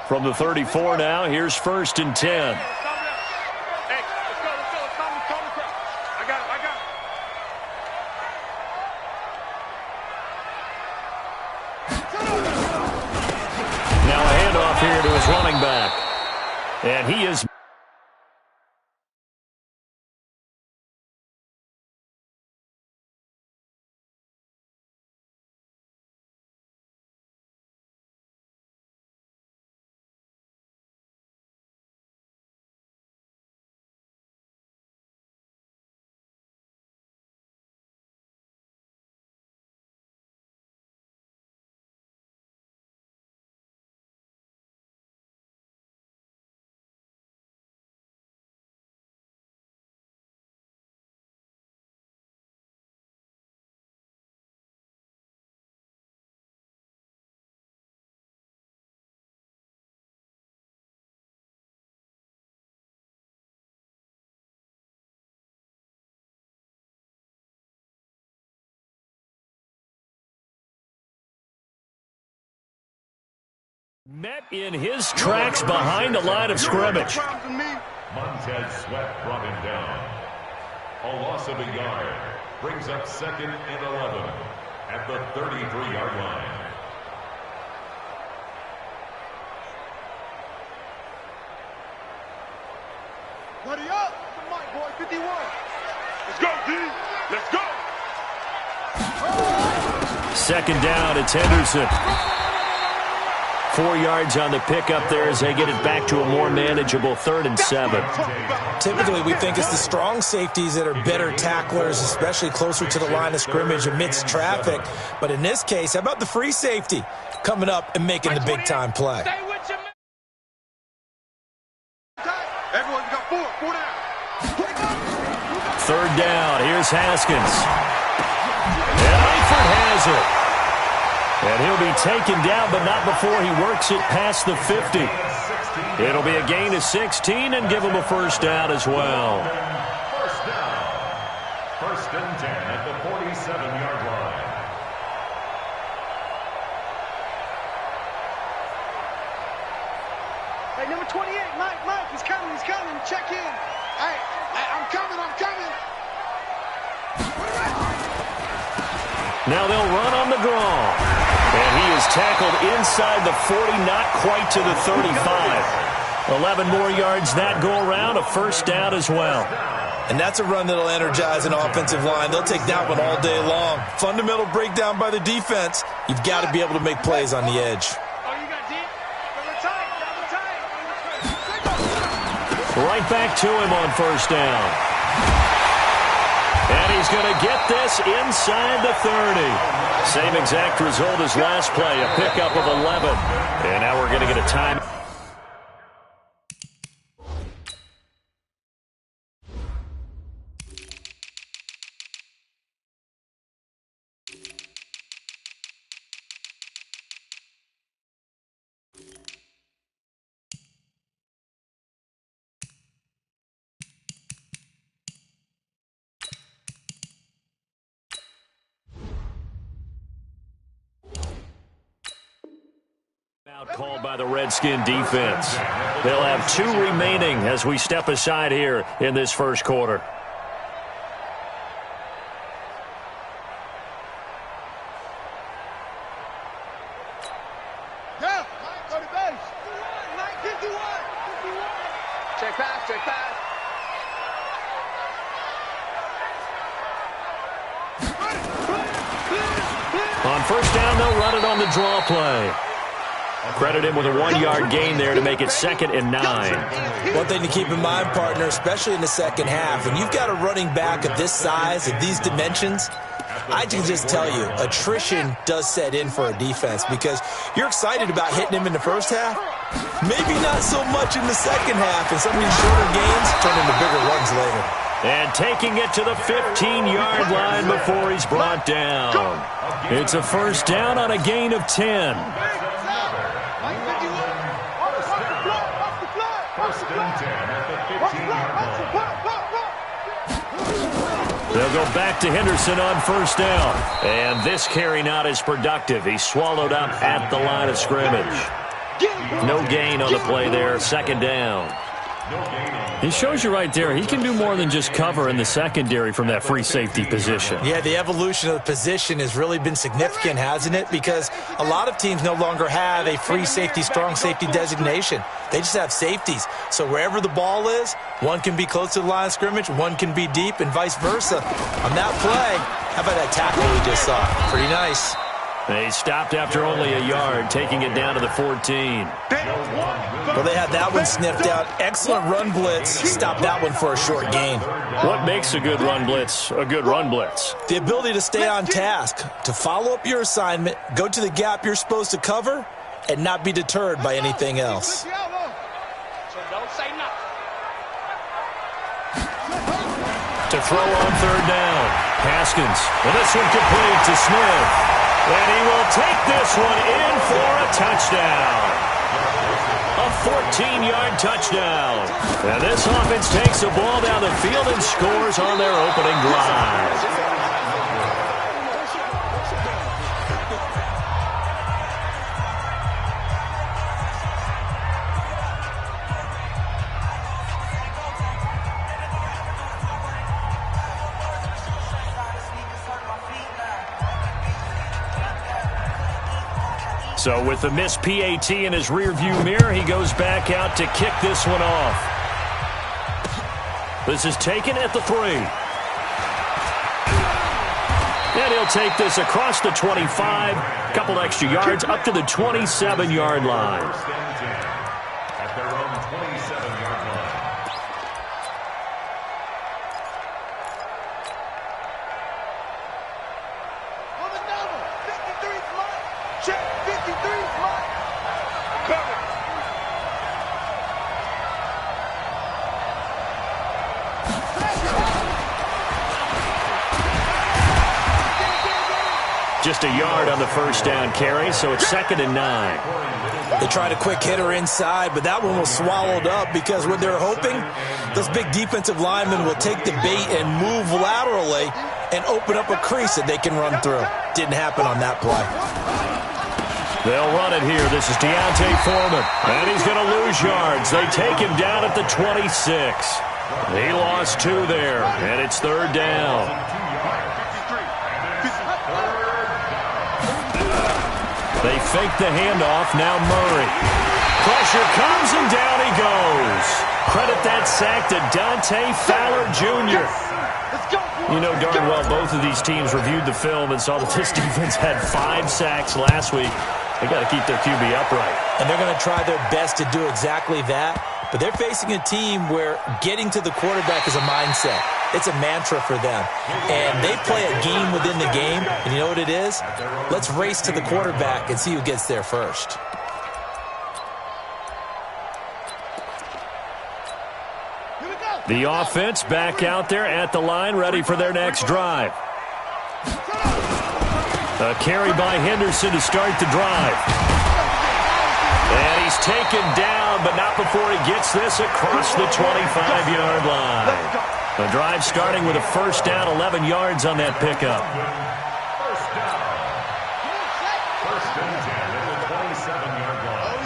From the 34 now, here's 1st and 10. Now a handoff here to his running back. And he is... met in his tracks behind the line of scrimmage. Montez Sweat brought him down. A loss of a yard brings up 2nd and 11 at the 33-yard line. Ready up! Come on, boy, 51. Let's go, D! Let's go! 2nd down, it's Henderson. 4 yards on the pickup there as they get it back to a more manageable 3rd and 7. Typically, we think it's the strong safeties that are better tacklers, especially closer to the line of scrimmage amidst traffic. But in this case, how about the free safety coming up and making the big-time play? Everyone got 4 down. 3rd down, here's Haskins. And Eifert has it. And he'll be taken down, but not before he works it past the 50. It'll be a gain of 16 and give him a 1st down as well. 1st down. 1st and 10 at the 47-yard line. Hey, number 28, Mike, he's coming. Check in. Hey, I'm coming. Now they'll run on the draw. And he is tackled inside the 40, not quite to the 35. 11 more yards that go around, a 1st down as well. And that's a run that'll energize an offensive line. They'll take that one all day long. Fundamental breakdown by the defense. You've got to be able to make plays on the edge. Right back to him on 1st down. And he's going to get this inside the 30. Same exact result as last play, a pickup of 11. And now we're going to get a time. Called by the Redskin defense. They'll have 2 remaining as we step aside here in this 1st quarter. Yeah, go to base. 51. Check pass. On 1st down, they'll run it on the draw play. Credit him with a 1-yard gain there to make it 2nd and 9. One thing to keep in mind, partner, especially in the second half, when you've got a running back of this size, of these dimensions, I can just tell you, attrition does set in for a defense because you're excited about hitting him in the first half, maybe not so much in the second half, and some of these shorter gains turn into bigger runs later. And taking it to the 15-yard line before he's brought down. It's a 1st down on a gain of 10. They'll go back to Henderson on 1st down. And this carry not as productive. He's swallowed up at the line of scrimmage. No gain on the play there. Second down. He shows you right there, he can do more than just cover in the secondary from that free safety position. Yeah, the evolution of the position has really been significant, hasn't it? Because a lot of teams no longer have a free safety, strong safety designation. They just have safeties. So wherever the ball is, one can be close to the line of scrimmage, one can be deep, and vice versa. On that play, how about that tackle we just saw? Pretty nice. They stopped after only a yard, taking it down to the 14. Well, they had that one sniffed out. Excellent run blitz. Stopped that one for a short gain. What makes a good run blitz a good run blitz? The ability to stay on task, to follow up your assignment, go to the gap you're supposed to cover, and not be deterred by anything else. To throw on third down, Haskins. And this one complete to Smith. And he will take this one in for a touchdown. A 14-yard touchdown. And this offense takes the ball down the field and scores on their opening drive. So with the missed PAT in his rearview mirror, he goes back out to kick this one off. This is taken at the 3. And he'll take this across the 25, couple extra yards up to the 27-yard line. At their own 27-yard line. Just a yard on the first down carry, so it's 2nd and 9. They tried a quick hitter inside, but that one was swallowed up because what they're hoping, those big defensive linemen will take the bait and move laterally and open up a crease that they can run through. Didn't happen on that play. They'll run it here. This is Deontay Foreman, and he's going to lose yards. They take him down at the 26. He lost 2 there, and it's 3rd down. They fake the handoff. Now Murray. Pressure comes, and down he goes. Credit that sack to Dante Fowler Jr. You know darn well both of these teams reviewed the film and saw that this defense had 5 sacks last week. They got to keep their QB upright. And they're going to try their best to do exactly that. But they're facing a team where getting to the quarterback is a mindset. It's a mantra for them. And they play a game within the game. And you know what it is? Let's race to the quarterback and see who gets there first. The offense back out there at the line, ready for their next drive. A carry by Henderson to start the drive. And he's taken down, but not before he gets this across the 25-yard line. The drive starting with a first down, 11 yards on that pickup. First down. First and 10 at the 27-yard line.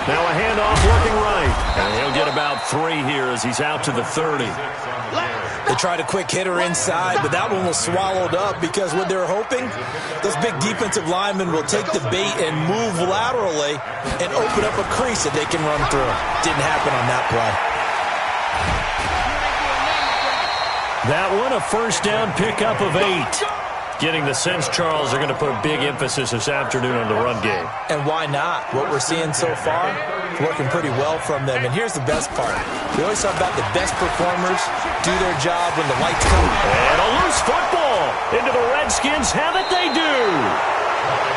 Now a handoff working right. And he'll get about 3 here as he's out to the 30. They tried a quick hitter inside, but that one was swallowed up because what they're hoping, those big defensive linemen will take the bait and move laterally and open up a crease that they can run through. Didn't happen on that play. That one, a first down pickup of 8. Getting the sense, Charles, they're going to put a big emphasis this afternoon on the run game. And why not? What we're seeing so far, working pretty well from them. And here's the best part. We always talk about the best performers do their job when the lights come. And a loose football into the Redskins. Have it, they do.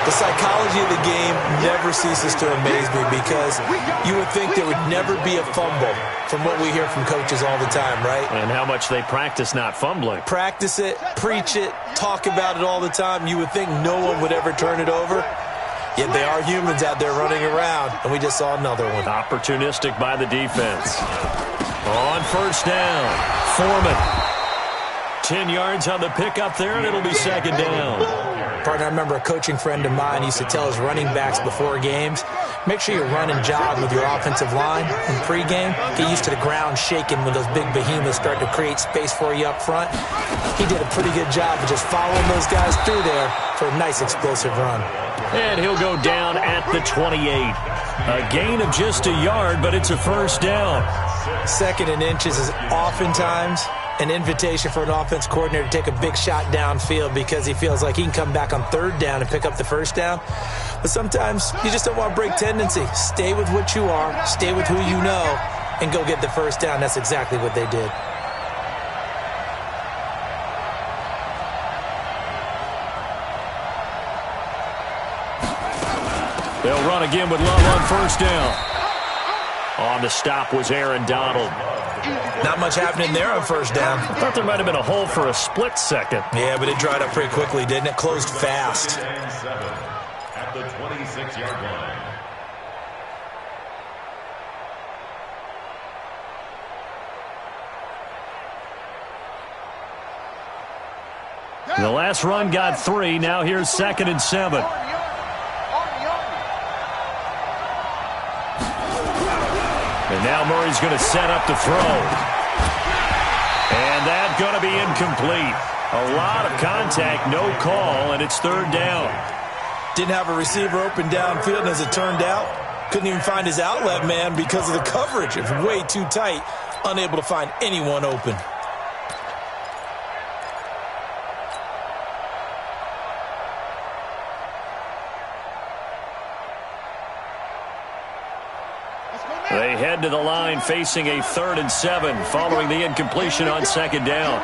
The psychology of the game never ceases to amaze me because you would think there would never be a fumble from what we hear from coaches all the time, right? And how much they practice not fumbling. Practice it, preach it, talk about it all the time. You would think no one would ever turn it over. Yet they are humans out there running around, and we just saw another one. Opportunistic by the defense. On first down, Foreman. 10 yards on the pickup there, and it'll be 2nd down. partner. I remember a coaching friend of mine used to tell his running backs before games, make sure you run and jog with your offensive line in pregame. Get used to the ground shaking when those big behemoths start to create space for you up front. He did a pretty good job of just following those guys through there for a nice explosive run. And he'll go down at the 28. A gain of just a yard, but it's a first down. 2nd and inches is oftentimes an invitation for an offense coordinator to take a big shot downfield because he feels like he can come back on 3rd down and pick up the first down. But sometimes you just don't want to break tendency. Stay with what you are, stay with who you know, and go get the first down. That's exactly what they did. They'll run again with Love on first down. On the stop was Aaron Donald. Not much happening there on first down. I thought there might have been a hole for a split second. Yeah, but it dried up pretty quickly, didn't it? Closed fast. At the 26-yard line. The last run got 3. Now here's 2nd and 7. And now Murray's going to set up to throw. And that's going to be incomplete. A lot of contact, no call, and it's 3rd down. Didn't have a receiver open downfield, and as it turned out, couldn't even find his outlet man because of the coverage. It was way too tight, unable to find anyone open. They head to the line facing a 3rd and 7 following the incompletion on 2nd down.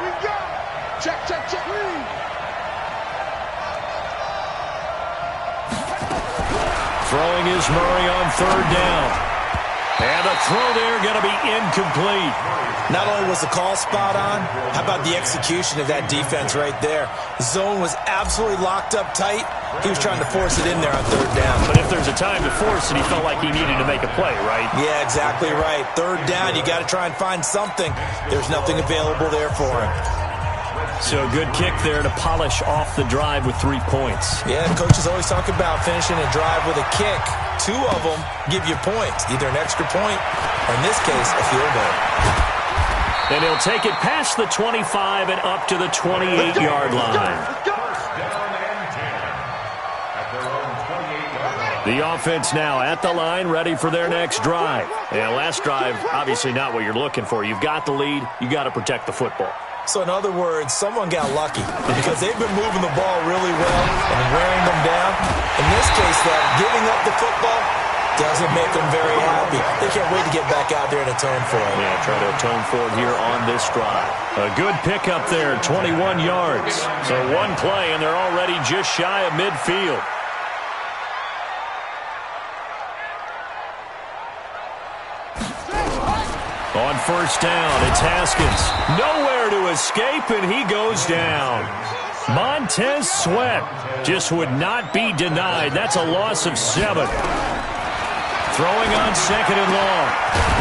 Check. Throwing is Murray on 3rd down. And the throw there going to be incomplete. Not only was the call spot on, how about the execution of that defense right there? Zone was absolutely locked up tight. He was trying to force it in there on 3rd down. But if there's a time to force it, he felt like he needed to make a play, right? Yeah, exactly right. 3rd down, you got to try and find something. There's nothing available there for him. So good kick there to polish off the drive with 3 points. Yeah, coaches always talk about finishing a drive with a kick. 2 of them give you points, either an extra point or, in this case, a field goal. And he'll take it past the 25 and up to the 28-yard line. The offense now at the line, ready for their next drive. And last drive, obviously not what you're looking for. You've got the lead. You got to protect the football. So, in other words, someone got lucky because they've been moving the ball really well and wearing them down. In this case, that giving up the football doesn't make them very happy. They can't wait to get back out there and atone for it. Yeah, try to atone for it here on this drive. A good pickup there, 21 yards. So one play, and they're already just shy of midfield. On first down, it's Haskins. Nowhere to escape, and he goes down. Montez Sweat just would not be denied. That's a loss of 7. Throwing on 2nd and long.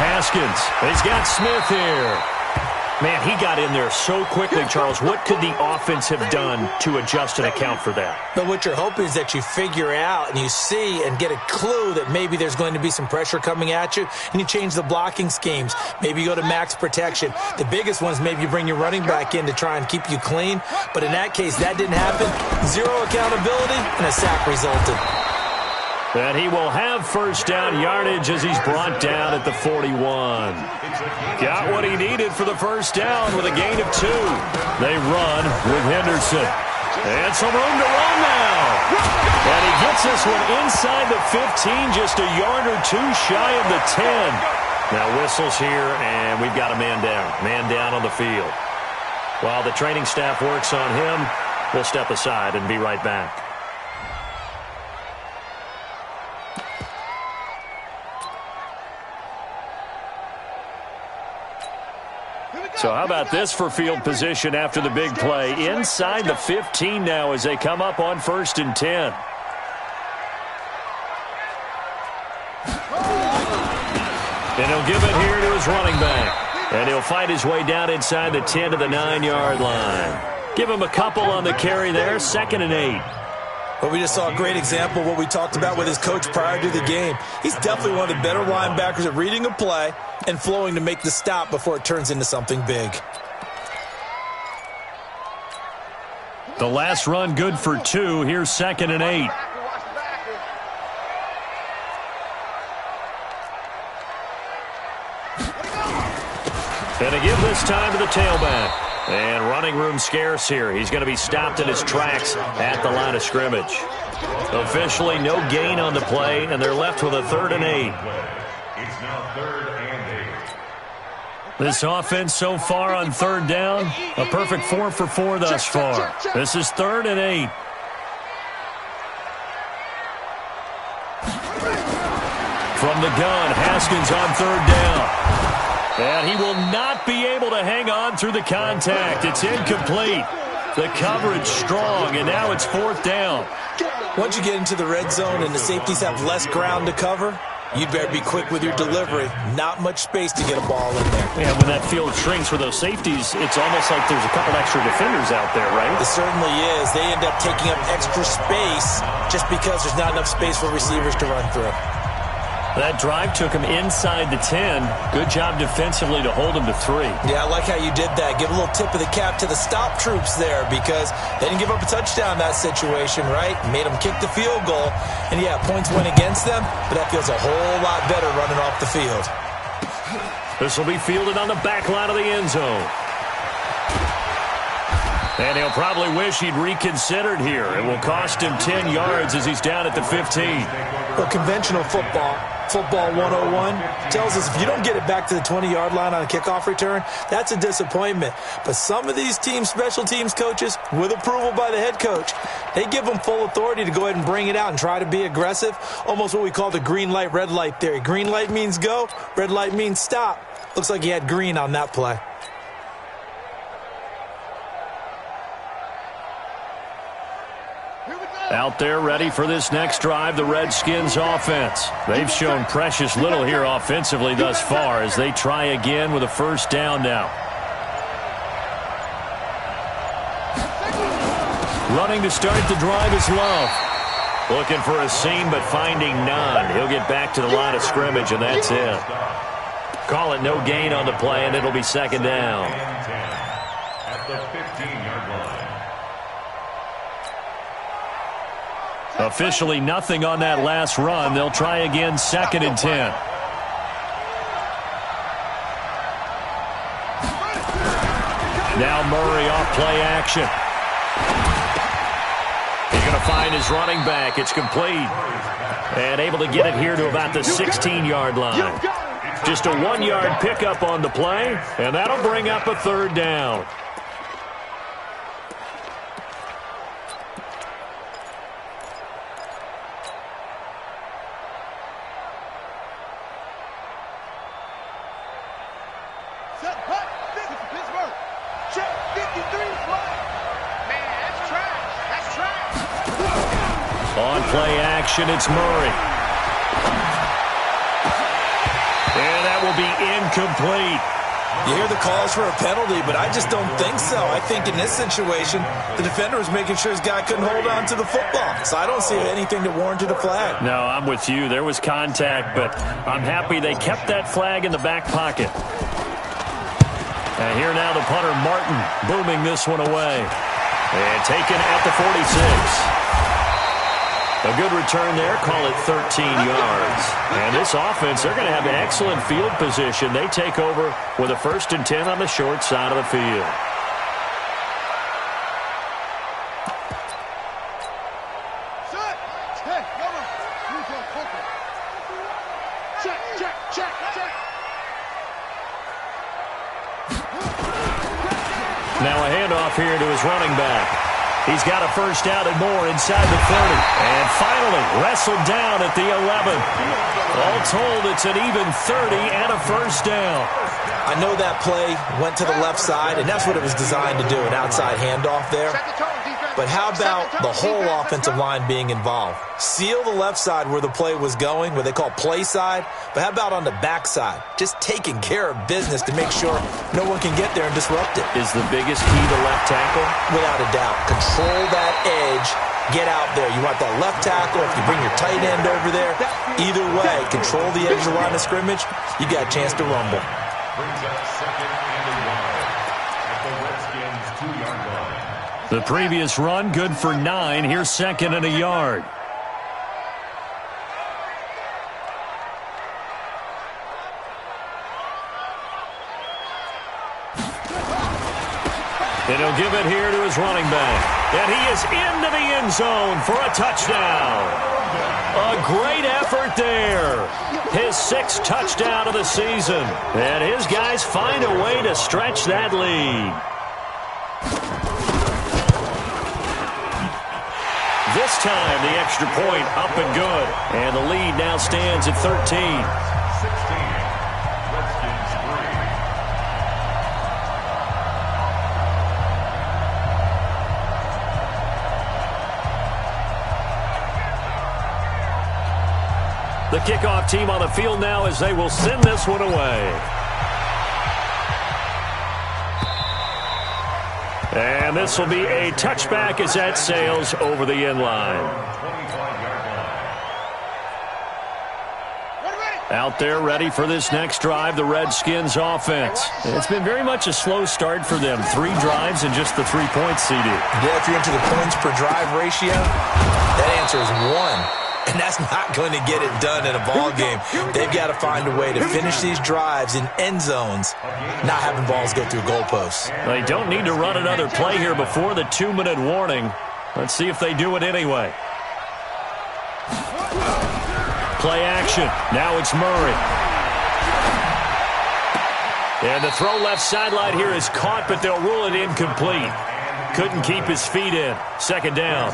Haskins. He's got Smith here. Man, he got in there so quickly, Charles. What could the offense have done to adjust and account for that? But what you're hoping is that you figure out and you see and get a clue that maybe there's going to be some pressure coming at you, and you change the blocking schemes. Maybe you go to max protection. The biggest one is maybe you bring your running back in to try and keep you clean. But in that case, that didn't happen. 0 accountability, and a sack resulted. And he will have first down yardage as he's brought down at the 41. Got what he needed for the first down with a gain of 2. They run with Henderson. And some room to run now. And he gets this one inside the 15, just a yard or 2 shy of the 10. Now whistles here, and we've got a man down. Man down on the field. While the training staff works on him, we'll step aside and be right back. So how about this for field position after the big play? Inside the 15 now as they come up on 1st and 10. And he'll give it here to his running back. And he'll fight his way down inside the 10 to the 9-yard line. Give him a couple on the carry there, 2nd and 8. Well, we just saw a great example of what we talked about with his coach prior to the game. He's definitely one of the better linebackers at reading a play and flowing to make the stop before it turns into something big. The last run good for 2. Here's 2nd and 8. And a give this time to the tailback. And running room scarce here. He's going to be stopped in his tracks at the line of scrimmage. Officially no gain on the play, and they're left with a 3rd and 8. It's now 3rd and 8. This offense so far on 3rd down, a perfect 4 for 4 thus far. This is 3rd and 8. From the gun, Haskins on 3rd down. And he will not be able to hang on through the contact. It's incomplete. The coverage strong, and now it's 4th down. Once you get into the red zone and the safeties have less ground to cover, you'd better be quick with your delivery. Not much space to get a ball in there. Yeah, when that field shrinks with those safeties, it's almost like there's a couple extra defenders out there, right? It certainly is. They end up taking up extra space just because there's not enough space for receivers to run through. That drive took him inside the 10. Good job defensively to hold him to 3. Yeah, I like how you did that. Give a little tip of the cap to the stop troops there because they didn't give up a touchdown in that situation, right? Made them kick the field goal. And, yeah, points went against them, but that feels a whole lot better running off the field. This will be fielded on the back line of the end zone. And he'll probably wish he'd reconsidered here. It will cost him 10 yards as he's down at the 15. Well, conventional football 101, tells us if you don't get it back to the 20-yard line on a kickoff return, that's a disappointment. But some of these team special teams coaches, with approval by the head coach, they give them full authority to go ahead and bring it out and try to be aggressive, almost what we call the green light, red light theory. Green light means go, red light means stop. Looks like he had green on that play. Out there ready for this next drive, the Redskins offense. They've shown precious little here offensively thus far as they try again with a 1st down now. Running to start the drive is Love. Looking for a seam but finding none. He'll get back to the line of scrimmage and that's it. Call it no gain on the play and it'll be 2nd down. At the 15-yard line. Officially nothing on that last run. They'll try again 2nd and 10. Now Murray off play action. He's going to find his running back. It's complete. And able to get it here to about the 16-yard line. Just a 1-yard pickup on the play, and that'll bring up a 3rd down. Play action, it's Murray. And that will be incomplete. You hear the calls for a penalty, but I just don't think so. I think in this situation, the defender was making sure his guy couldn't hold on to the football. So I don't see anything that warranted a flag. No, I'm with you. There was contact, but I'm happy they kept that flag in the back pocket. And here now the punter, Martin, booming this one away. And taken at the 46. A good return there, call it 13 yards. And this offense, they're going to have an excellent field position. They take over with a 1st and 10 on the short side of the field. Now a handoff here to his running back. He's got a 1st down and more inside the 30. And finally wrestled down at the 11. All told, it's an even 30 and a 1st down. I know that play went to the left side, and that's what it was designed to do, an outside handoff there. but how about the whole offensive line being involved? Seal the left side where the play was going, what they call play side, but how about on the back side? Just taking care of business to make sure no one can get there and disrupt it. Is the biggest key to left tackle? Without a doubt. Control that edge. Get out there. You want that left tackle. If you bring your tight end over there, either way, control the edge of the line of scrimmage, you got a chance to rumble. Brings up second and a yard at the Redskins' 2-yard line. The previous run, good for 9. Here's second and a yard. And he'll give it here to his running back. And he is into the end zone for a touchdown. A great effort there. His 6th touchdown of the season. And his guys find a way to stretch that lead. This time, the extra point up and good. And the lead now stands at 13. 16. Redskins 3. The kickoff team on the field now as they will send this one away. And this will be a touchback as that sails over the end line. Out there ready for this next drive, the Redskins offense. It's been very much a slow start for them. 3 drives and just the 3 points, CD. Yeah, if you're into the points per drive ratio, that answer is 1. And that's not going to get it done in a ball game. They've got to find a way to finish these drives in end zones, not having balls go through goalposts. They don't need to run another play here before the 2-minute warning. Let's see if they do it anyway. Play action. Now it's Murray. And the throw left sideline here is caught, but they'll rule it incomplete. Couldn't keep his feet in. Second down.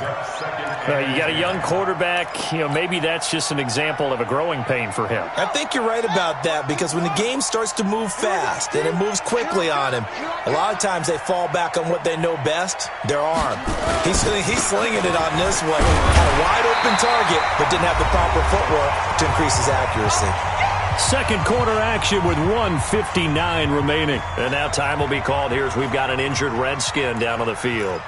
You got a young quarterback. Maybe that's just an example of a growing pain for him. I think you're right about that, because when the game starts to move fast and it moves quickly on him, a lot of times they fall back on what they know best, their arm. He's slinging it on this one. Had a wide open target, but didn't have the proper footwork to increase his accuracy. Second quarter action with 1:59 remaining. And now time will be called here as we've got an injured Redskin down on the field.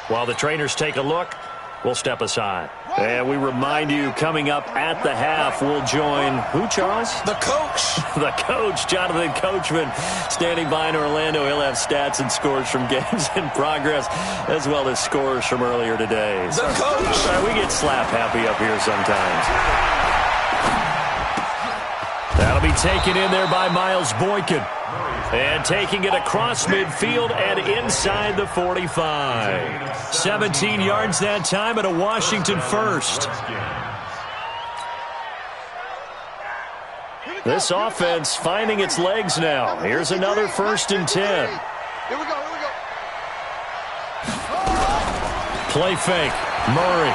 While the trainers take a look, we'll step aside. And we remind you, coming up at the half, we'll join who, Charles? The coach. The coach, Jonathan Coachman, standing by in Orlando. He'll have stats and scores from games in progress, as well as scores from earlier today. The coach. We get slap happy up here sometimes. That'll be taken in there by Miles Boykin. And taking it across midfield and inside the 45. 17 yards that time and a Washington first. This offense finding its legs now. Here's another 1st and 10. Here we go. Play fake. Murray.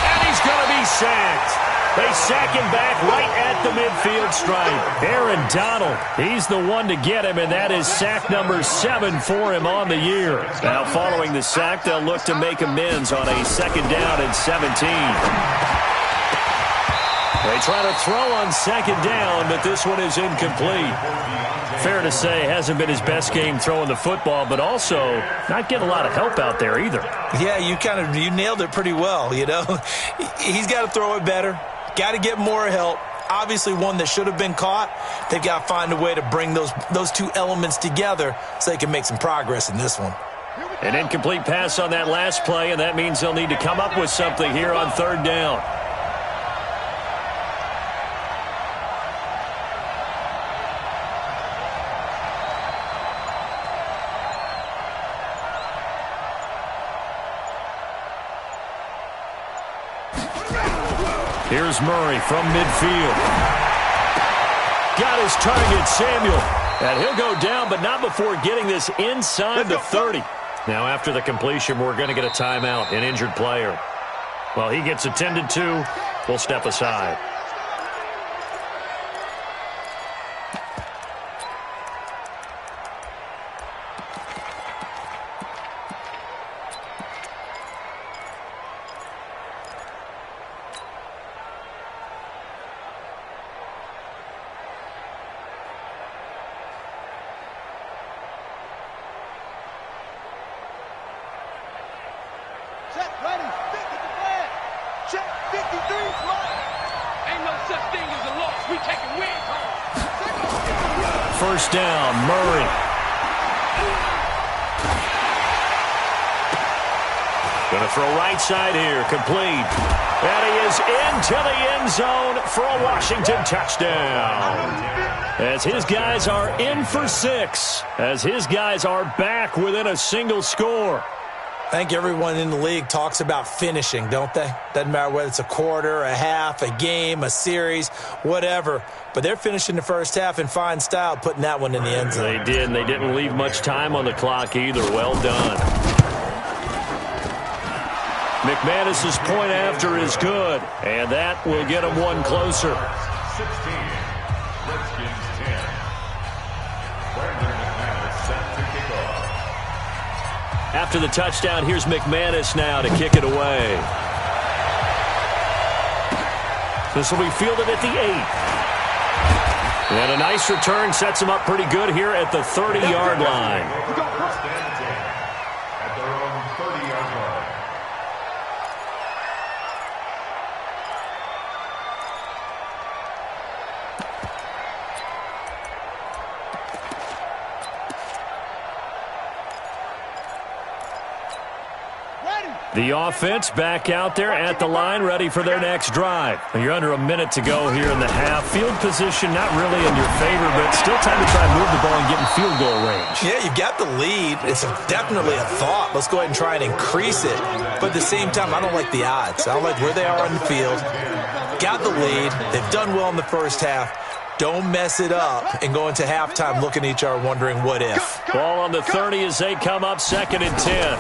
And he's going to be sacked. They sack him back right at the midfield stripe. Aaron Donald, he's the one to get him, and that is sack number 7 for him on the year. Now following the sack, they'll look to make amends on a 2nd down and 17. They try to throw on 2nd down, but this one is incomplete. Fair to say, hasn't been his best game throwing the football, but also not getting a lot of help out there either. Yeah, you nailed it pretty well, He's got to throw it better. Got to get more help. Obviously one that should have been caught. They've got to find a way to bring those 2 elements together so they can make some progress in this one. An incomplete pass on that last play, and that means they'll need to come up with something here on 3rd down. Here's Murray from midfield. Got his target, Samuel. And he'll go down, but not before getting this inside the 30. Now, after the completion, we're going to get a timeout, an injured player. Well, he gets attended to. We'll step aside. first down. Murray. Going to throw right side here. Complete. And he is into the end zone for a Washington touchdown. As his guys are in for 6. As his guys are back within a single score. I think everyone in the league talks about finishing, don't they? Doesn't matter whether it's a quarter, a half, a game, a series, whatever. But they're finishing the first half in fine style, putting that one in the end zone. They did, and they didn't leave much time on the clock either. Well done. McManus's point after is good, and that will get him one closer. 16, Redskins 10. Brandon McManus set to kick off. After the touchdown, here's McManus now to kick it away. This will be fielded at the 8. And a nice return sets him up pretty good here at the 30-yard line. First and 10 at their own 30-yard line. The offense back out there at the line, ready for their next drive. You're under a minute to go here in the half. Field position not really in your favor, but still time to try and move the ball and get in field goal range. Yeah, you've got the lead. It's definitely a thought. Let's go ahead and try and increase it. But at the same time, I don't like the odds. I don't like where they are on the field. Got the lead. They've done well in the first half. Don't mess it up and go into halftime looking at each other wondering what if. Ball on the 30 as they come up 2nd and 10.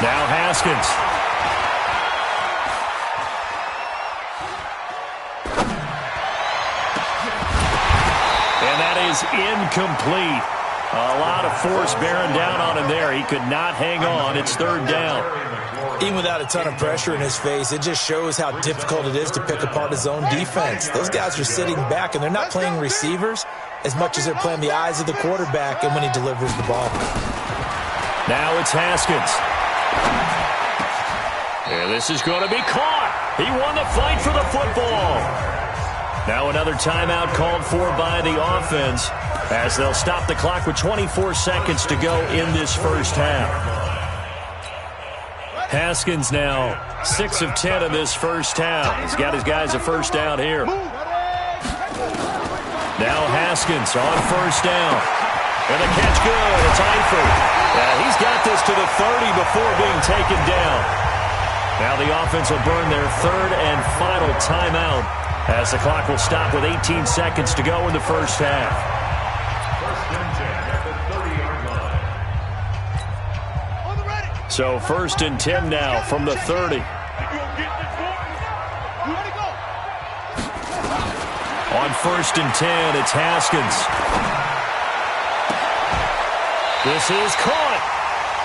Now Haskins. And that is incomplete. A lot of force bearing down on him there. He could not hang on. It's 3rd down. Even without a ton of pressure in his face, it just shows how difficult it is to pick apart his own defense. Those guys are sitting back, and they're not playing receivers as much as they're playing the eyes of the quarterback and when he delivers the ball. Now it's Haskins. And this is going to be caught. He won the fight for the football. Now another timeout called for by the offense as they'll stop the clock with 24 seconds to go in this first half. Haskins now 6 of 10 in this first half. He's got his guys a first down here. Now Haskins on first down. And the catch good. It's Eifert. He's got this to the 30 before being taken down. Now the offense will burn their 3rd and final timeout as the clock will stop with 18 seconds to go in the first half. First and 10 at the 30-yard line. So 1st and 10 now from the 30. On 1st and 10, it's Haskins. This is caught.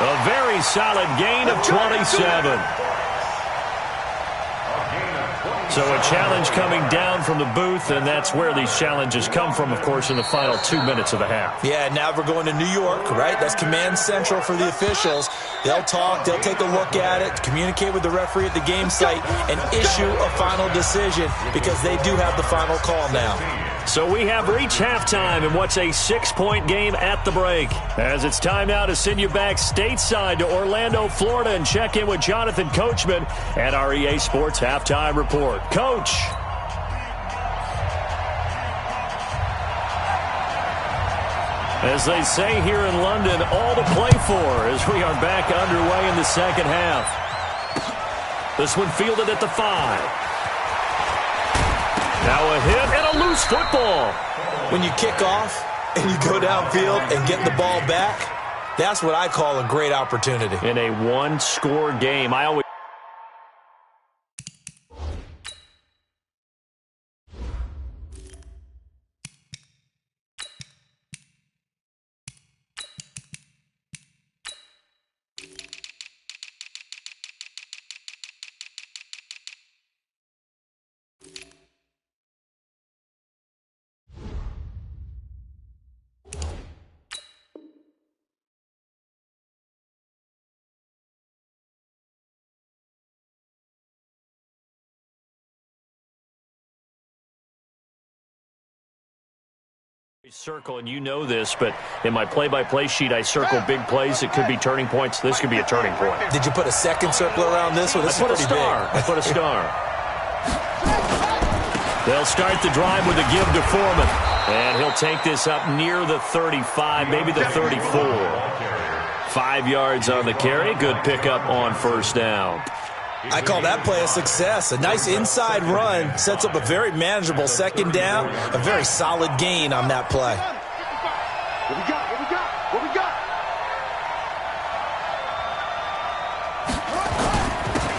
A very solid gain of 27. So a challenge coming down from the booth, and that's where these challenges come from, of course, in the final 2 minutes of the half. Yeah, now we're going to New York, right? That's command central for the officials. They'll talk, they'll take a look at it, communicate with the referee at the game site, and issue a final decision because they do have the final call now. So we have reached halftime in what's a 6-point game at the break. As it's time now to send you back stateside to Orlando, Florida, and check in with Jonathan Coachman at our EA Sports Halftime Report. Coach. As they say here in London, all to play for as we are back underway in the second half. This one fielded at the 5. Now a hit and a loose football. When you kick off and you go downfield and get the ball back, that's what I call a great opportunity. In a one-score game, I always Circle, and you know this, but in my play-by-play sheet, I circle big plays that could be turning points. This could be a turning point. Did you put a second circle around this one? This I put a star. I put a star. They'll start the drive with a give to Foreman, and he'll take this up near the 35, maybe the 34. 5 yards on the carry. Good pickup on first down. I call that play a success. A nice inside run sets up a very manageable second down. A very solid gain on that play. What we got? What we got? What we got?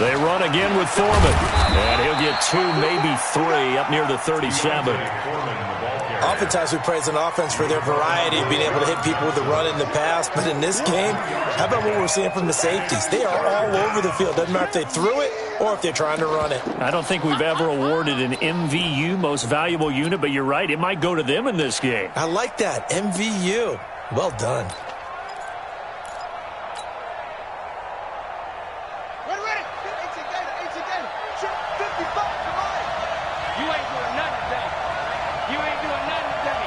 They run again with Foreman, and he'll get 2, maybe 3, up near the 37. Oftentimes we praise an offense for their variety of being able to hit people with the run in the pass, but in this game, how about what we're seeing from the safeties? They are all over the field. Doesn't matter if they threw it or if they're trying to run it. I don't think we've ever awarded an MVU, most valuable unit, but you're right, it might go to them in this game. I like that, MVU. Well done. Ready. 18 data. Shoot 55. Come on. You ain't doing nothing today. You ain't doing nothing today.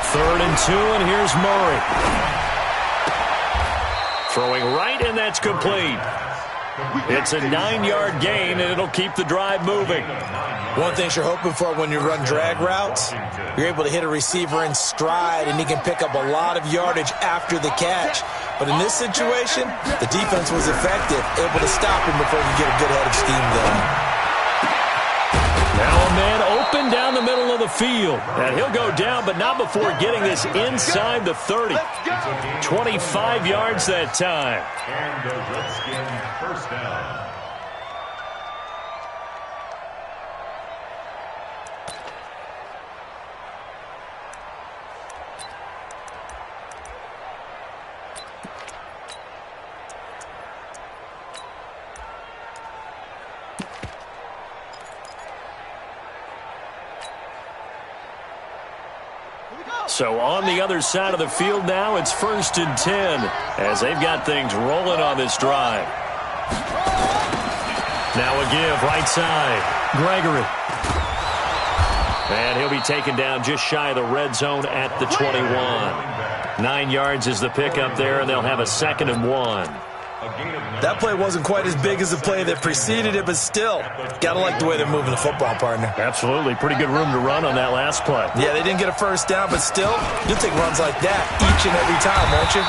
Third and 2, and here's Murray. Throwing right, and that's complete. It's a 9-yard gain, and it'll keep the drive moving. One thing you're hoping for when you run drag routes, you're able to hit a receiver in stride, and he can pick up a lot of yardage after the catch. But in this situation, the defense was effective, able to stop him before he could get a good head of steam going. Now a man open down the middle of the field. And he'll go down, but not before getting this inside the 30. 25 yards that time. And the Redskins first down. So on the other side of the field now, it's 1st and 10 as they've got things rolling on this drive. Now a give right side. Gregory. And he'll be taken down just shy of the red zone at the 21. 9 yards is the pickup there, and they'll have a 2nd and 1. That play wasn't quite as big as the play that preceded it, but still, gotta like the way they're moving the football, partner. Absolutely. Pretty good room to run on that last play. Yeah, they didn't get a first down, but still, you'll take runs like that each and every time, won't you?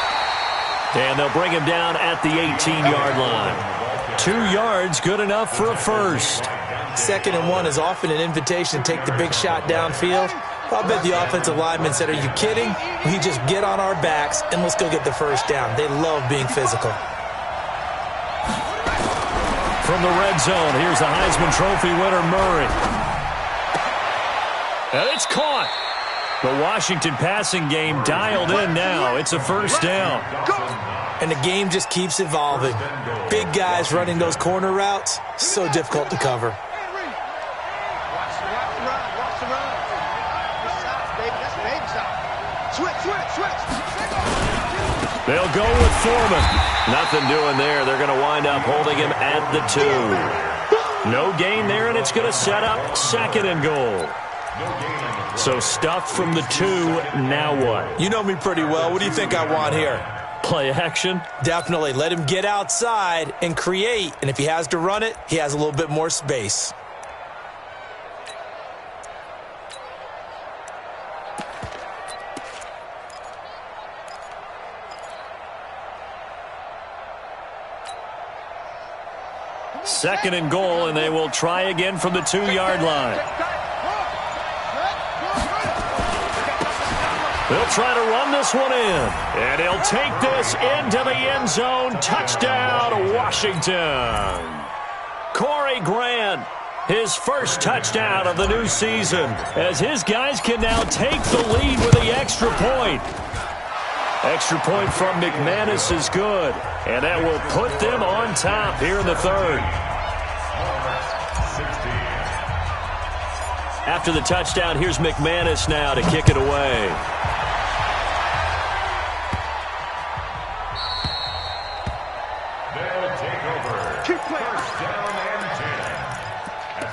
And they'll bring him down at the 18-yard line. 2 yards, good enough for a first. 2nd and 1 is often an invitation to take the big shot downfield. I bet the offensive lineman said, are you kidding? We just get on our backs and let's go get the first down. They love being physical. From the red zone, here's the Heisman Trophy winner, Murray. And it's caught. The Washington passing game dialed in now. It's a first down. And the game just keeps evolving. Big guys running those corner routes, so difficult to cover. Watch the run. This side, baby. That's baby side. Switch. They'll go with Foreman. Nothing doing there. They're going to wind up holding him at the 2. No gain there, and it's going to set up 2nd and goal. So stuff from the 2. Now what? You know me pretty well. What do you think I want here? Play action? Definitely. Let him get outside and create. And if he has to run it, he has a little bit more space. Second and goal, and they will try again from the 2-yard line. They'll try to run this one in, and he'll take this into the end zone. Touchdown, Washington. Corey Grant, his first touchdown of the new season, as his guys can now take the lead with the extra point. Extra point from McManus is good, and that will put them on top here in the 3rd. After the touchdown, here's McManus now to kick it away. They'll take over. First down and 10.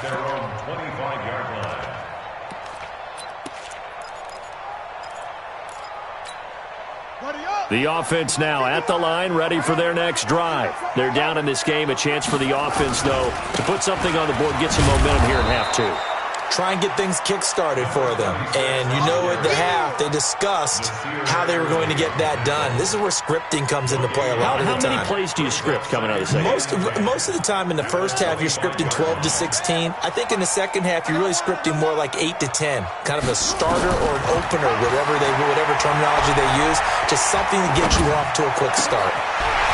The offense now at the line, ready for their next drive. They're down in this game. A chance for the offense, though, to put something on the board, get some momentum here in half two. Try and get things kick-started for them. And you know at the half, they discussed how they were going to get that done. This is where scripting comes into play a lot of the time. How many plays do you script coming out of the second? Most of the time in the first half, you're scripting 12 to 16. I think in the second half, you're really scripting more like 8 to 10. Kind of a starter or an opener, whatever terminology they use. Just something to get you off to a quick start.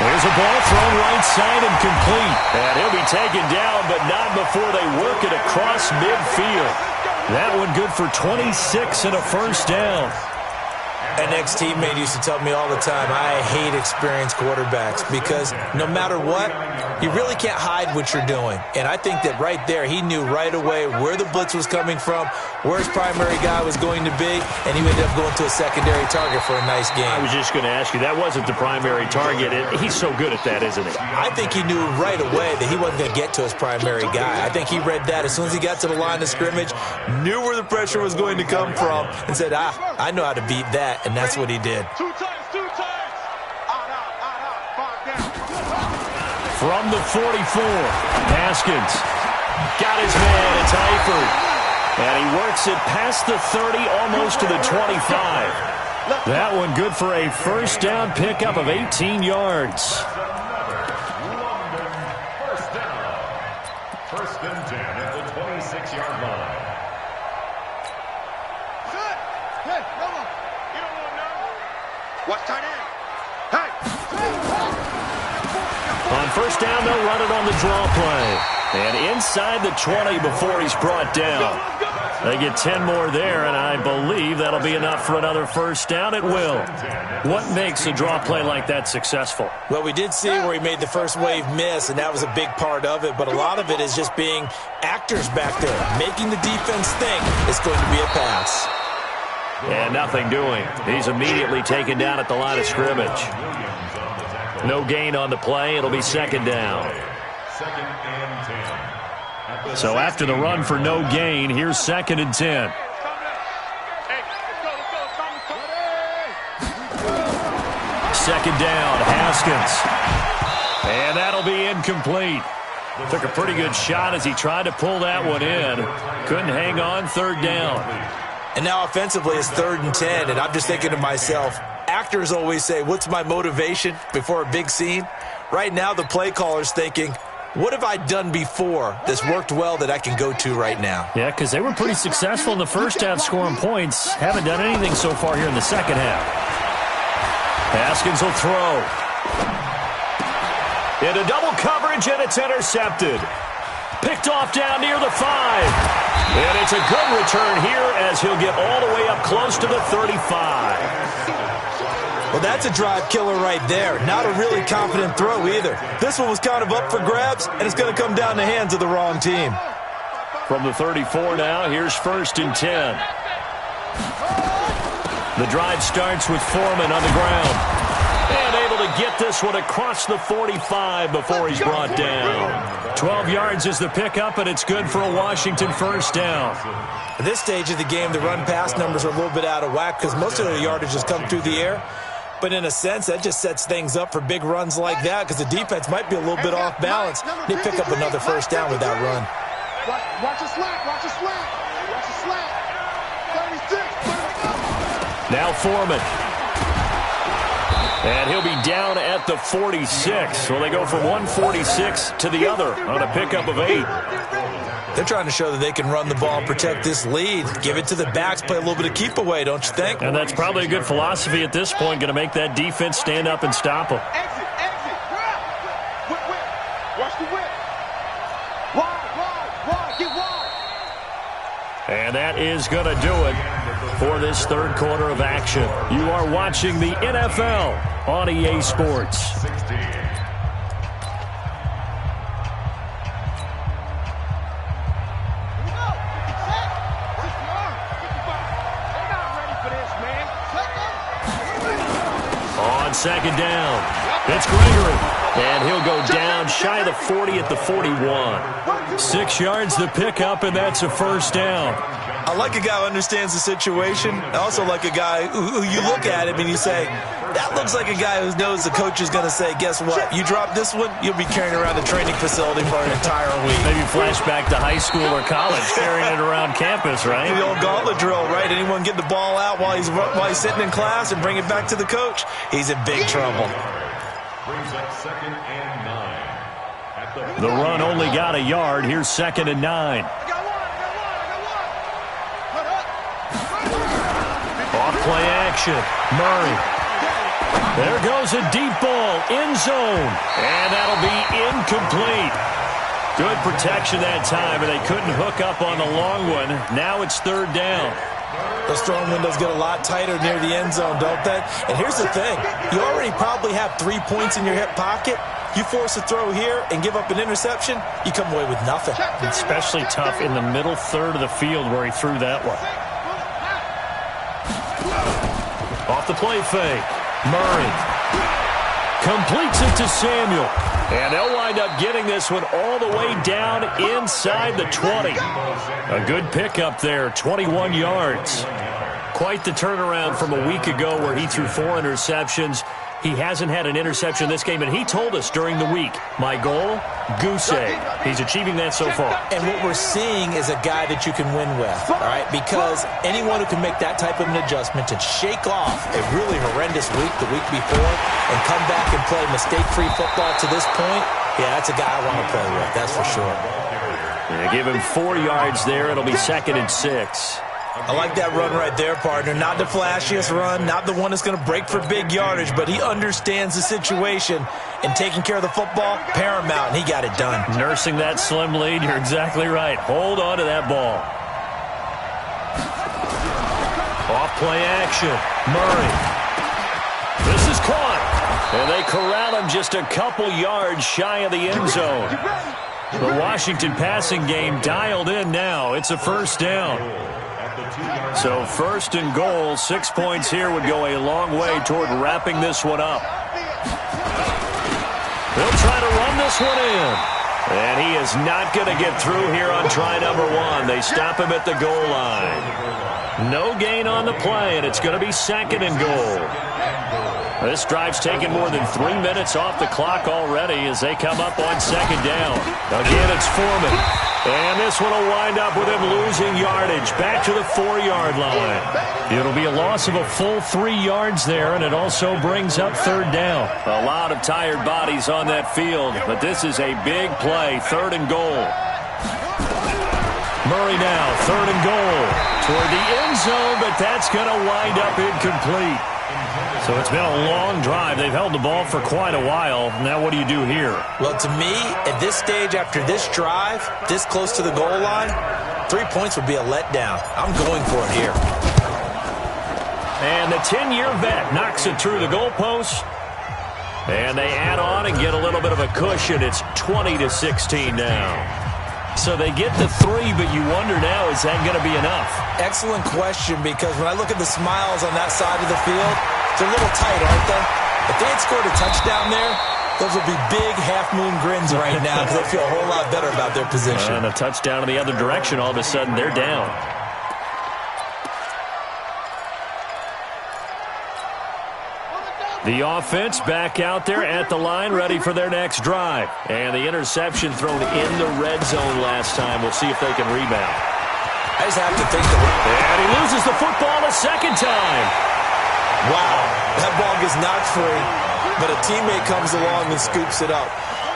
There's a ball thrown right side and complete. And he'll be taken down, but not before they work it across midfield. That one good for 26 and a first down. An ex-teammate used to tell me all the time, I hate experienced quarterbacks because no matter what, you really can't hide what you're doing. And I think that right there, he knew right away where the blitz was coming from, where his primary guy was going to be, and he ended up going to a secondary target for a nice game. I was just going to ask you, that wasn't the primary target. He's so good at that, isn't he? I think he knew right away that he wasn't going to get to his primary guy. I think he read that as soon as he got to the line of scrimmage, knew where the pressure was going to come from, and said, I know how to beat that. And that's what he did. Two times. Five down. From the 44, Haskins got his man. It's Eifert. And he works it past the 30, almost to the 25. That one good for a first down pickup of 18 yards. First down. First and 10 at the 26-yard line. Hey, come on. You don't want to know. What's tight end? Hey. On first down, they'll run it on the draw play. And inside the 20 before he's brought down. They get 10 more there, and I believe that'll be enough for another first down. It will. What makes a draw play like that successful? Well, we did see where he made the first wave miss, and that was a big part of it. But a lot of it is just being actors back there, making the defense think it's going to be a pass. And nothing doing. He's immediately taken down at the line of scrimmage. No gain on the play. It'll be second down. Second and 10. So after the run for no gain, here's second and 10. Second down, Haskins. And that'll be incomplete. Took a pretty good shot as he tried to pull that one in. Couldn't hang on, third down. And now offensively it's third and 10, and I'm just thinking to myself, actors always say, what's my motivation before a big scene? Right now the play caller's thinking, what have I done before that's worked well that I can go to right now? Yeah, because they were pretty successful in the first half scoring points. Haven't done anything so far here in the second half. Haskins will throw. Into double coverage, and it's intercepted. Picked off down near the 5. And it's a good return here as he'll get all the way up close to the 35. Well, that's a drive killer right there. Not a really confident throw either. This one was kind of up for grabs, and it's going to come down the hands of the wrong team. From the 34 now, here's first and 10. The drive starts with Foreman on the ground. And able to get this one across the 45 before he's brought down. 12 yards is the pickup, and it's good for a Washington first down. At this stage of the game, the run-pass numbers are a little bit out of whack because most of the yardage has come through the air. But in a sense, that just sets things up for big runs like that because the defense might be a little bit off balance. They pick up another first down with that run. Watch the slack. Watch the slack. Watch the slack. 36. Now Foreman. And he'll be down at the 46. So they go from 146 to the other on a pickup of 8. They're trying to show that they can run the ball and protect this lead. Give it to the backs, play a little bit of keep away, don't you think? And that's probably a good philosophy at this point, going to make that defense stand up and stop them. Exit. Whip. Watch the whip. Wide. Get wide. And that is going to do it for this third quarter of action. You are watching the NFL on EA Sports. 16. On second down, it's Gregory. And he'll go down shy of the 40 at the 41. 6 yards the pickup, and that's a first down. I like a guy who understands the situation. I also like a guy who you look at him and you say, that looks like a guy who knows the coach is going to say, guess what? You drop this one, you'll be carrying around the training facility for an entire week. Maybe flashback to high school or college, carrying it around campus, right? The old gauntlet drill, right? Anyone get the ball out while he's sitting in class and bring it back to the coach? He's in big trouble. Brings up 2nd and 9. The run only got a yard. Here's 2nd and 9. Off-play action. Murray. There goes a deep ball. End zone. And that'll be incomplete. Good protection that time, and they couldn't hook up on the long one. Now it's 3rd down. Those throwing windows get a lot tighter near the end zone, don't they? And here's the thing. You already probably have 3 points in your hip pocket. You force a throw here and give up an interception, you come away with nothing. Especially tough in the middle third of the field where he threw that one. Off the play fake. Murray completes it to Samuel. And they'll wind up getting this one all the way down inside the 20. A good pickup there, 21 yards. Quite the turnaround from a week ago where he threw 4 interceptions. He hasn't had an interception this game, and he told us during the week, my goal, goose egg. He's achieving that so far. And what we're seeing is a guy that you can win with, all right? Because anyone who can make that type of an adjustment and shake off a really horrendous week the week before and come back and play mistake-free football to this point, yeah, that's a guy I want to play with, that's for sure. Yeah, give him 4 yards there. It'll be 2nd and 6. I like that run right there, partner. Not the flashiest run, not the one that's going to break for big yardage, but he understands the situation, and taking care of the football, paramount, and he got it done. Nursing that slim lead, you're exactly right. Hold on to that ball. Off-play action. Murray. This is caught. And they corral him just a couple yards shy of the end zone. The Washington passing game dialed in now. It's a 1st down. So 1st and goal, 6 points here would go a long way toward wrapping this one up. They'll try to run this one in. And he is not going to get through here on try number 1. They stop him at the goal line. No gain on the play, and it's going to be 2nd and goal. This drive's taken more than 3 minutes off the clock already as they come up on 2nd down. Again, it's Foreman. And this one will wind up with him losing yardage back to the 4-yard line. It'll be a loss of a full 3 yards there, and it also brings up 3rd down. A lot of tired bodies on that field, but this is a big play, 3rd and goal. Murray now, 3rd and goal. Toward the end zone, but that's going to wind up incomplete. So it's been a long drive. They've held the ball for quite a while. Now what do you do here? Well, to me, at this stage, after this drive, this close to the goal line, 3 points would be a letdown. I'm going for it here. And the 10-year vet knocks it through the goalpost. And they add on and get a little bit of a cushion. It's 20-16 now. So they get the 3, but you wonder now, is that going to be enough? Excellent question, because when I look at the smiles on that side of the field, they're a little tight, aren't they? If they had scored a touchdown there, those would be big half-moon grins right now because they feel a whole lot better about their position. And a touchdown in the other direction, all of a sudden they're down. The offense back out there at the line, ready for their next drive. And the interception thrown in the red zone last time. We'll see if they can rebound. I just have to think that. And he loses the football a 2nd time. Wow, that ball gets knocked free, but a teammate comes along and scoops it up.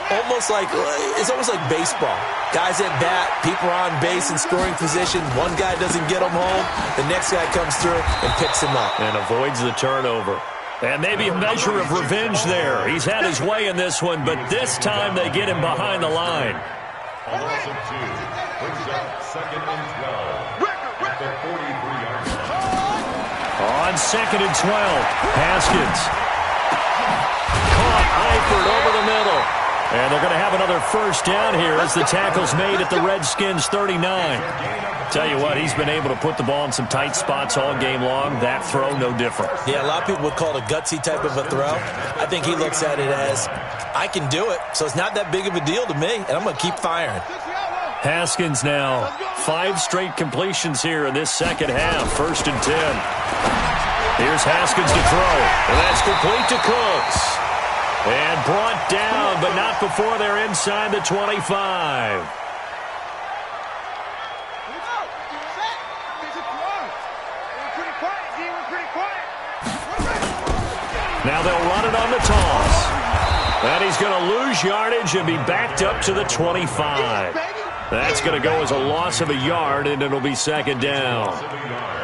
It's almost like baseball. Guys at bat, people are on base in scoring position. One guy doesn't get him home. The next guy comes through and picks him up. And avoids the turnover. And maybe a measure of revenge there. He's had his way in this one, but this time they get him behind the line. A loss of 2 brings up 2nd and 12 at the 43-yard line. On 2nd and 12, Haskins. Caught Eifert over the middle. And they're going to have another 1st down here as the tackle's made at the Redskins 39. Tell you what, he's been able to put the ball in some tight spots all game long. That throw, no different. Yeah, a lot of people would call it a gutsy type of a throw. I think he looks at it as, I can do it, so it's not that big of a deal to me, and I'm going to keep firing. Haskins now. 5 straight completions here in this second half. 1st and 10. Here's Haskins to throw. And that's complete to Cooks. And brought down, but not before they're inside the 25. Now they'll run it on the toss. And he's going to lose yardage and be backed up to the 25. That's going to go as a loss of a yard, and it'll be 2nd down.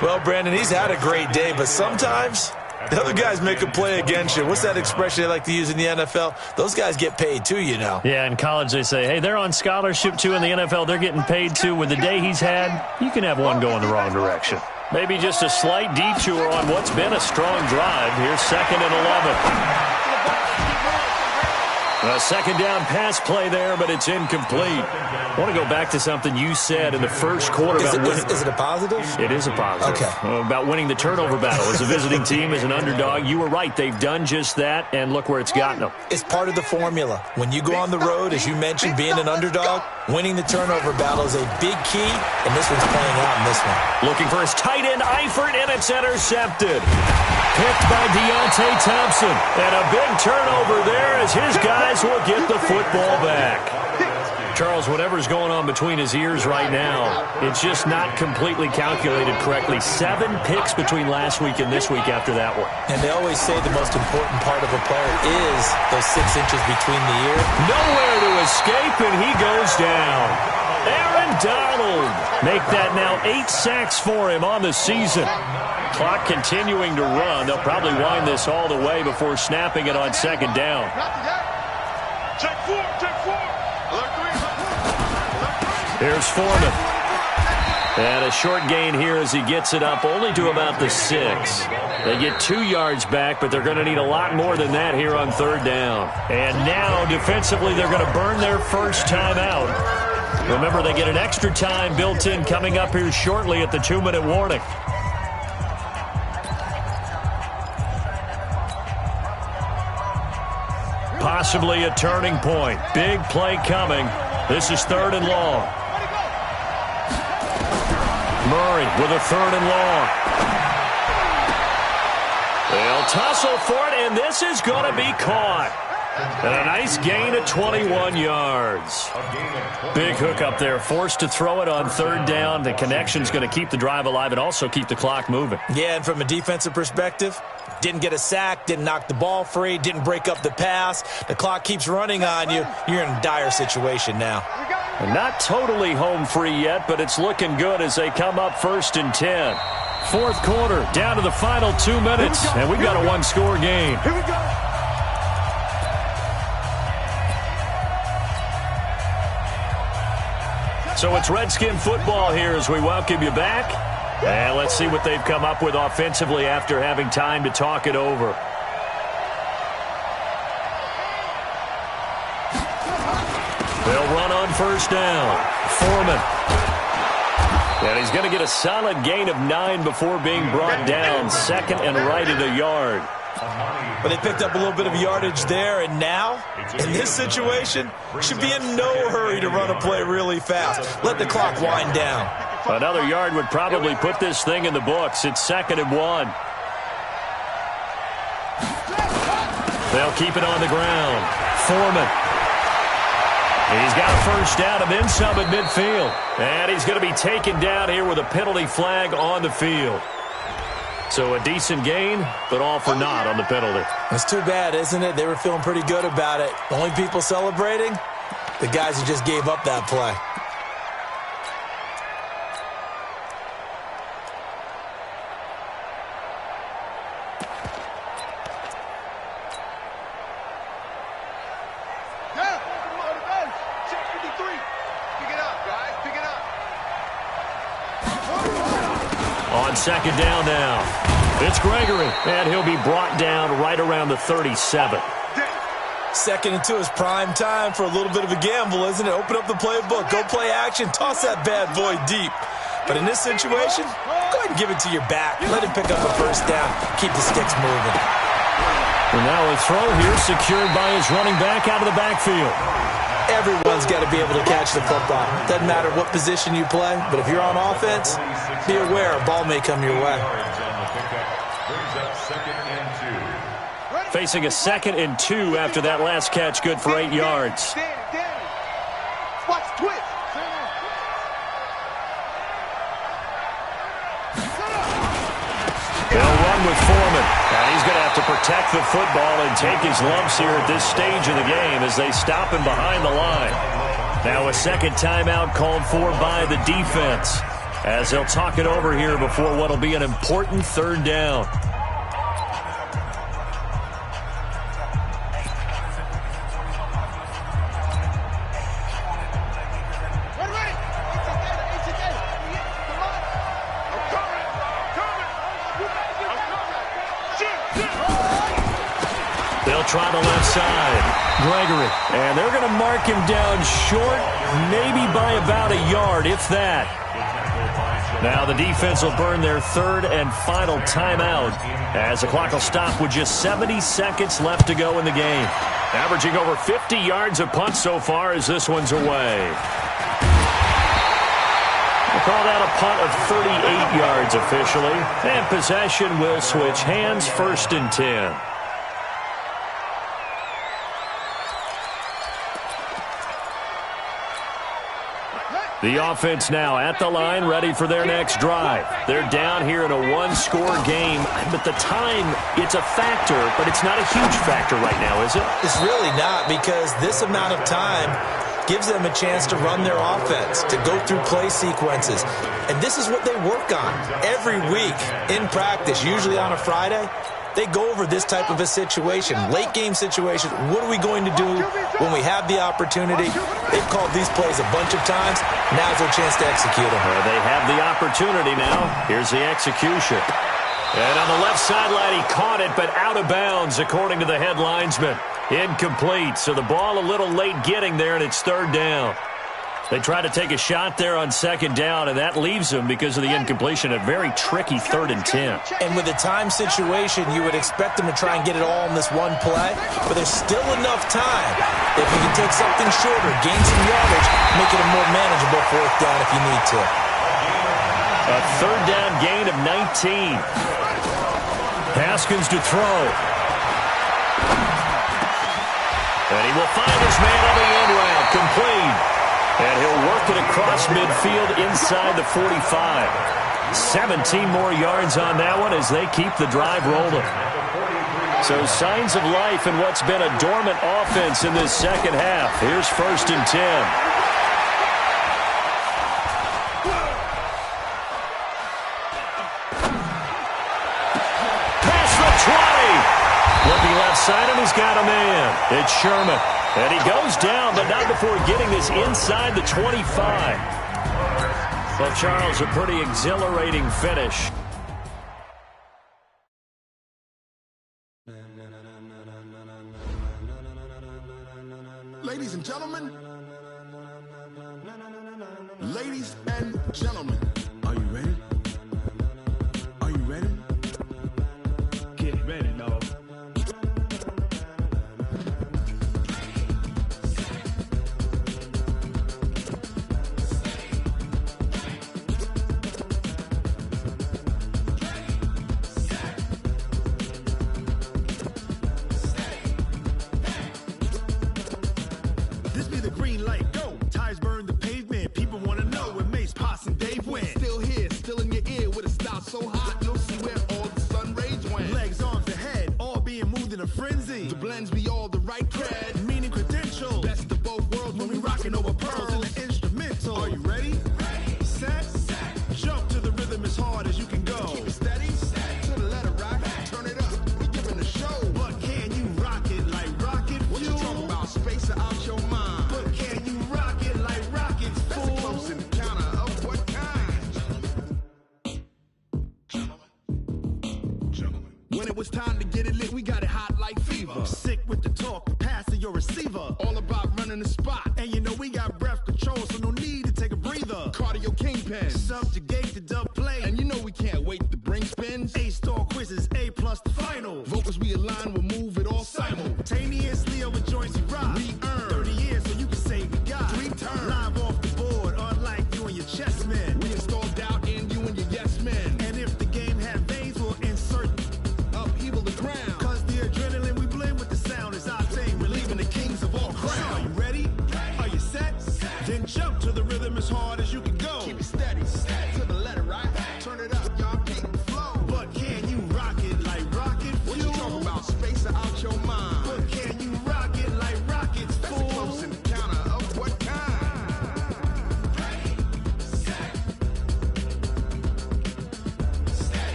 Well, Brandon, he's had a great day, but sometimes the other guys make a play against you. What's that expression they like to use in the NFL? Those guys get paid too, you know. Yeah, in college they say, hey, they're on scholarship too. In the NFL, they're getting paid too. With the day he's had, you can have one go in the wrong direction. Maybe just a slight detour on what's been a strong drive. Here's 2nd and 11. A 2nd down pass play there, but it's incomplete. I want to go back to something you said in the first quarter. Is it a positive? It is a positive. Okay. About winning the turnover battle. As a visiting team, as an underdog, you were right. They've done just that, and look where it's gotten them. It's part of the formula. When you go on the road, as you mentioned, being an underdog, winning the turnover battle is a big key, and this one's playing out in this one. Looking for his tight end, Eifert, and it's intercepted. Picked by Deontay Thompson. And a big turnover there as his guys will get the football back. Charles, whatever's going on between his ears right now, it's just not completely calculated correctly. 7 picks between last week and this week after that one. And they always say the most important part of a player is those 6 inches between the ears. Nowhere to escape, and he goes down. Aaron Donald. Make that now 8 sacks for him on the season. Clock continuing to run. They'll probably wind this all the way before snapping it on 2nd down. Check 4, check 4. Here's Foreman. And a short gain here as he gets it up only to about the 6. They get 2 yards back, but they're going to need a lot more than that here on 3rd down. And now, defensively, they're going to burn their first time out. Remember, they get an extra time built in coming up here shortly at the 2-minute warning. Possibly a turning point. Big play coming. This is 3rd and long. Murray with a 3rd and long. They'll tussle for it, and this is going to be caught. And a nice gain of 21 yards. Big hook up there. Forced to throw it on 3rd down. The connection's going to keep the drive alive and also keep the clock moving. Yeah, and from a defensive perspective, didn't get a sack, didn't knock the ball free, didn't break up the pass. The clock keeps running on you. You're in a dire situation now. And not totally home free yet, but it's looking good as they come up 1st and 10. 4th quarter, down to the final 2 minutes, and we've got a 1-score game. Here we go. So it's Redskin football here as we welcome you back. And let's see what they've come up with offensively after having time to talk it over. They'll run on 1st down. Foreman. And he's going to get a solid gain of 9 before being brought down. 2nd and right at a yard. But they picked up a little bit of yardage there, and now, in this situation, should be in no hurry to run a play really fast. Let the clock wind down. Another yard would probably put this thing in the books. It's 2nd and 1. They'll keep it on the ground. Foreman. He's got a 1st down and then some at midfield. And he's going to be taken down here with a penalty flag on the field. So a decent gain, but all for naught on the penalty. It's too bad, isn't it? They were feeling pretty good about it. The only people celebrating, the guys who just gave up that play. On 2nd down now. It's Gregory, and he'll be brought down right around the 37. 2nd and 2 is prime time for a little bit of a gamble, isn't it? Open up the playbook, go play action, toss that bad boy deep. But in this situation, go ahead and give it to your back. Let him pick up a 1st down, keep the sticks moving. And now a throw here secured by his running back out of the backfield. Everyone's got to be able to catch the football. Doesn't matter what position you play, but if you're on offense, be aware a ball may come your way. Facing a 2nd and 2 after that last catch, good for 8 yards. Watch twitch. They'll run with Foreman. And he's going to have to protect the football and take his lumps here at this stage of the game as they stop him behind the line. Now a second timeout called for by the defense as they'll talk it over here before what will be an important 3rd down. They'll try the left side. Gregory. And they're going to mark him down short, maybe by about a yard, if that. Now the defense will burn their 3rd and final timeout as the clock will stop with just 70 seconds left to go in the game. Averaging over 50 yards a punt so far as this one's away. We'll call that a punt of 38 yards officially. And possession will switch hands, 1st and 10. The offense now at the line, ready for their next drive. They're down here in a one-score game, but the time, it's a factor, but it's not a huge factor right now, is it? It's really not, because this amount of time gives them a chance to run their offense, to go through play sequences. And this is what they work on every week in practice, usually on a Friday. They go over this type of a situation, late game situation. What are we going to do when we have the opportunity? They've called these plays a bunch of times. Now's their chance to execute them. Well, they have the opportunity now. Here's the execution. And on the left sideline, he caught it, but out of bounds, according to the head linesman. Incomplete, so the ball a little late getting there, and it's 3rd down. They try to take a shot there on 2nd down, and that leaves them, because of the incompletion, a very tricky 3rd and 10. And with a time situation, you would expect them to try and get it all in this one play, but there's still enough time. If you can take something shorter, gain some yardage, make it a more manageable 4th down if you need to. A 3rd down gain of 19. Haskins to throw. And he will find his man on the end route, complete. And he'll work it across midfield inside the 45. 17 more yards on that one as they keep the drive rolling. So signs of life in what's been a dormant offense in this second half. Here's 1st and 10. Pass for 20. Looking left side, and he's got a man. It's Sherman. And he goes down, but not before getting this inside the 25. Well, Charles, a pretty exhilarating finish. Ladies and gentlemen. Ladies and gentlemen. Are you ready? Are you ready? Get ready, dog. Vocals we align, we'll move it all simultaneously over joints we rock. We earn 30 years so you can say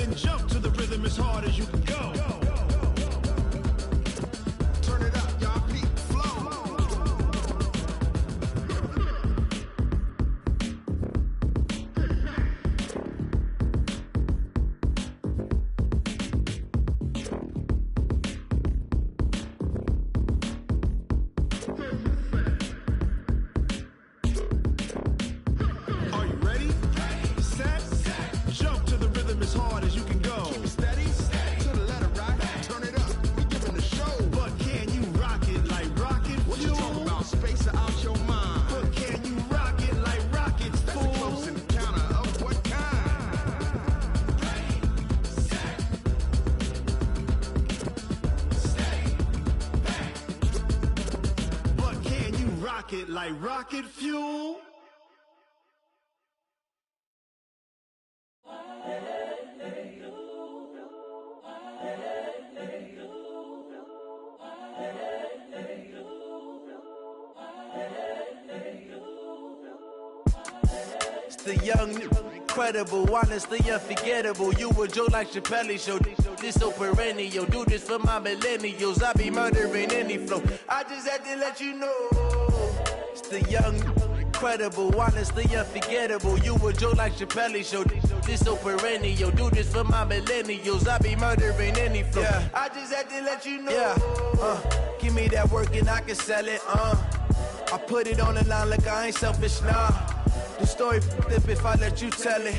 Then jump to the rhythm as hard as you can go. Turn it up, y'all. Peak flow. Are you ready? Set. Jump to the rhythm as hard as you can go. Keep it steady. To the letter, right? Turn it up. We giving the show. But can you rock it like rocket fuel? What you talking about? Space out your mind. But can you rock it like rockets, fool? That's a close encounter of what kind? But can you rock it like rocket fuel? It's the young, incredible, honestly unforgettable. You a Joe like Chappelle show. This so perennial. Do this for my millennials. I be murdering any flow. I just had to let you know. It's the young, incredible, honestly unforgettable. You a Joe like Chappelle show. This so perennial. Do this for my millennials. I be murdering any flow. Yeah. I just had to let you know. Yeah. Give me that work and I can sell it. I put it on the line like I ain't selfish, nah. The story flip if I let you tell it.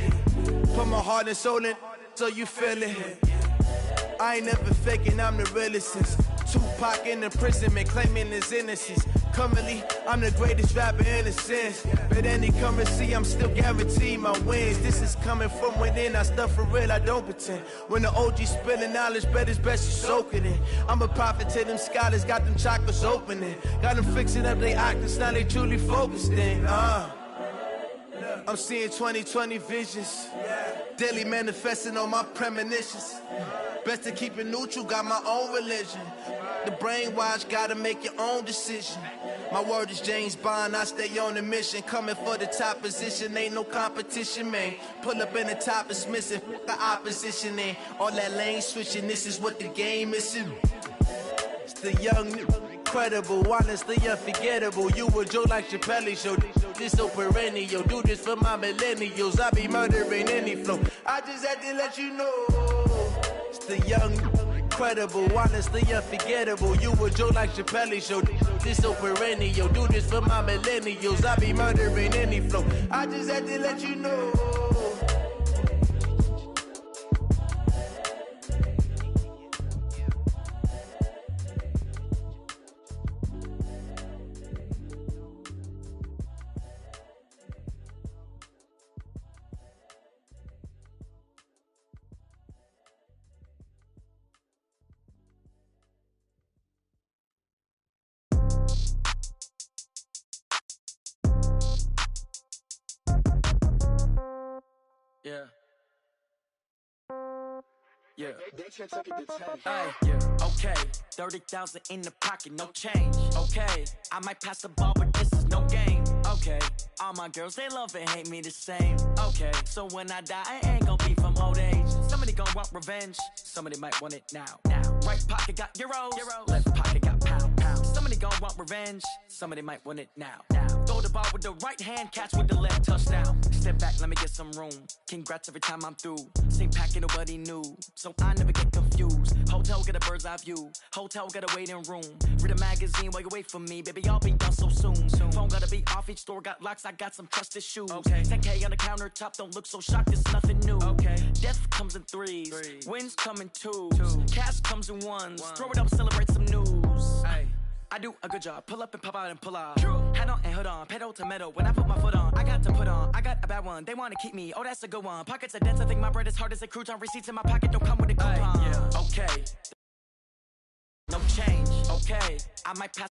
Put my heart and soul in so you feel it. I ain't never faking, I'm the realest since Tupac in imprisonment, claiming his innocence. Currently, I'm the greatest rapper in a sense. But any currency, I'm still guaranteed my wins. This is coming from within, I stuff for real, I don't pretend. When the OG spilling knowledge, bet it's best you soak it in. I'm a prophet to them scholars, got them chakras opening. Got them fixing up they octaves, now they truly focused in. I'm seeing 2020 visions, daily manifesting on my premonitions. Best to keep it neutral, got my own religion. The brainwash, gotta make your own decision. My word is James Bond, I stay on a mission. Coming for the top position, ain't no competition, man. Pull up in the top, it's missing, the opposition ain't. All that lane switching, this is what the game is. It's the young, incredible, honestly unforgettable. You a Joe like Chappelle show. This so perennial. Do this for my millennials. I be murdering any flow. I just had to let you know. It's the young, incredible, honestly unforgettable. You a Joe like Chappelle show. This so perennial. Do this for my millennials. I be murdering any flow. I just had to let you know. Yeah. Yeah. Hey, yeah. Okay. 30,000 in the pocket, no change. Okay. I might pass the ball, but this is no game. Okay. All my girls, they love and hate me the same. Okay. So when I die, I ain't gonna be from old age. Somebody gonna want revenge. Somebody might want it now. Right pocket got euros. Left pocket got pound. Somebody gonna want revenge. Somebody might want it now. Throw the ball with the right hand, catch with the left, touchdown. Step back, let me get some room. Congrats every time I'm through. Same packet, nobody knew, so I never get confused. Hotel get a bird's eye view. Hotel get a waiting room. Read a magazine while you wait for me, baby. I'll be done so soon. Phone gotta be off, each store got locks. I got some trusted shoes. Okay. 10K on the countertop, don't look so shocked. It's nothing new. Okay. Death comes in threes. Wins come in twos. Cash comes in ones. Throw it up, celebrate some news. Ay. I do a good job, pull up and pop out and pull out. Head on and hood on, pedal to metal. When I put my foot on, I got to put on. I got a bad one, they wanna keep me. Oh, that's a good one. Pockets are dense, I think my bread is hard as a crouton. Receipts in my pocket don't come with a coupon. Yeah. Okay. No change, okay. I might pass